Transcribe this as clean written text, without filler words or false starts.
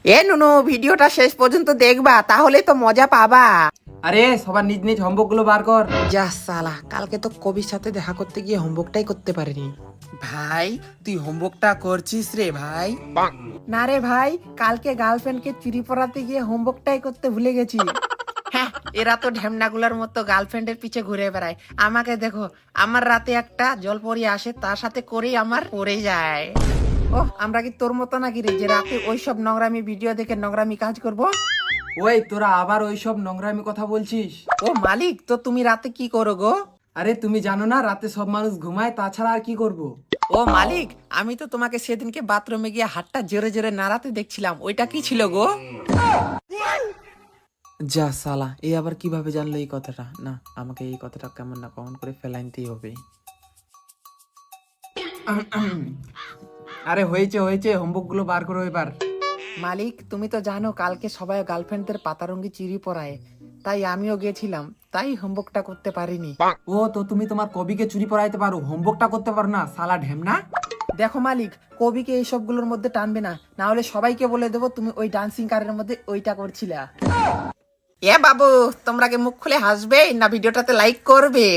এ নুনু, ভিডিওটা শেষ পর্যন্ত দেখবা, তাহলে তো মজা পাবা। আরে সবার নিজ নিজ হোমওয়ার্ক গুলো বার কর। যা সালা, কালকে তো কবির সাথে দেখা করতে গিয়ে হোমওয়ার্কটাই করতে পারিনি। ভাই তুই হোমওয়ার্কটা করছিস রে ভাই? না রে ভাই, কালকে গার্লফ্রেন্ডকে চুরি পরাতে গিয়ে হোমওয়ার্কটাই করতে ভুলে গেছি। হ্যাঁ, এরা তো ঢ্যামনাগুলার মতো গার্লফ্রেন্ডের পিছে ঘুরে বেড়ায়। আমাকে দেখো, আমার রাতে একটা জলপরি আসে, তার সাথে করেই আমার পড়ে যায়। ও, আমরা কি তোর মতো নাকি রে, যে রাতে ওইসব নোংরামি ভিডিও দেখে নোংরামি কাজ করব? ওই তোরা আবার ওইসব নোংরামি কথা বলছিস? ও মালিক, তো তুমি রাতে কি করো গো? আরে তুমি জানো না রাতে সব মানুষ ঘুমায়, তাছাড়া আর কি করব? ও মালিক, আমি তো তোমাকে সেদিনকে বাথরুমে গিয়ে হাতটা জোরে জোরে নাড়াতে দেখছিলাম, ওইটা কি ছিল গো? যা সালা, এই আবার কিভাবে জানলো এই কথাটা? না, আমাকে এই কথাটা কেমন না কেমন করে ফেলাইতেই হবে। আরে হয়েছে হয়েছে, হোমওয়ার্ক গুলো বার করো এবার। মালিক, তুমি তো জানো কালকে সবাই গার্লফ্রেন্ডদের পাতারঙ্গি চিড়ি পরায়, তাই আমিও গেছিলাম, তাই হোমওয়ার্কটা করতে পারিনি। ও তো তুমি তোমার কবিকে চুরি পড়াইতে পারো, হোমওয়ার্কটা করতে পারো না সালা ঢেমনা? দেখো মালিক, কবিকে এই সবগুলোর মধ্যে টানবে না, না হলে সবাইকে বলে দেবো তুমি ওই ডান্সিং কারের মধ্যে ওইটা করছিলা। এ বাবু, তোমরা কি মুখ খুলে হাসবে না ভিডিওটাতে লাইক করবে?